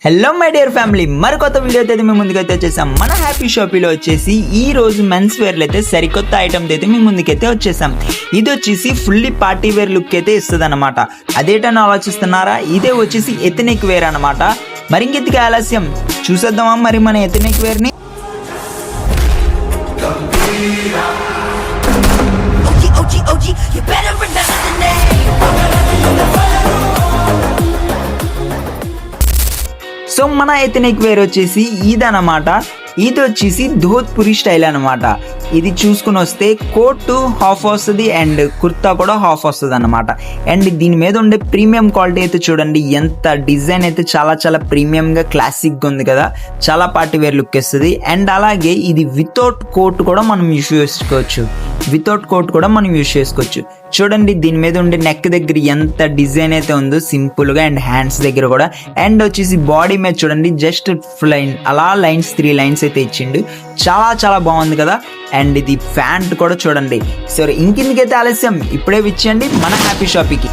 Hello my dear family, మరికొత్త video అయితే మేము ముందుకైతే వచ్చేసాం. మన హ్యాపీ షాపీలో వచ్చేసి ఈ రోజు మెన్స్ వేర్లు అయితే సరికొత్త ఐటమ్ అయితే మేము ముందుకైతే వచ్చేసాం. ఇది వచ్చేసి ఫుల్లీ పార్టీ వేర్ లుక్ అయితే ఇస్తుంది అనమాట. అదేటని ఆలోచిస్తున్నారా? ఇదే వచ్చేసి ఎథనిక్ వేర్ అనమాట. మరి ఇంకెందుకు ఆలస్యం, చూసేద్దామా మరి మన ఎథనిక్ వేర్ ని. సో మన ఎథనిక్ వేర్ వచ్చేసి ఇదనమాట. ఇది వచ్చేసి ధోత్పురి స్టైల్ అనమాట. ఇది చూసుకుని వస్తే కోట్ హాఫ్ వస్తుంది అండ్ కుర్తా కూడా హాఫ్ వస్తుంది అనమాట. అండ్ దీని మీద ఉండే ప్రీమియం క్వాలిటీ అయితే చూడండి, ఎంత డిజైన్ అయితే చాలా చాలా ప్రీమియంగా క్లాసిక్గా ఉంది కదా, చాలా పార్టీ వేర్ లుక్ ఇస్తుంది. అండ్ అలాగే ఇది వితౌట్ కోట్ కూడా మనం యూస్ చేసుకోవచ్చు. చూడండి దీని మీద ఉండే నెక్ దగ్గర ఎంత డిజైన్ అయితే ఉందో సింపుల్గా, అండ్ హ్యాండ్స్ దగ్గర కూడా. అండ్ వచ్చేసి బాడీ మీద చూడండి జస్ట్ లైన్ అలా లైన్స్ 3 లైన్స్ అయితే ఇచ్చిండు. చాలా చాలా బాగుంది కదా. అండ్ ఇది ప్యాంట్ కూడా చూడండి. సరే ఇంకెందుకైతే ఆలస్యం, ఇప్పుడే విచ్చేయండి మన హ్యాపీ షాపీకి.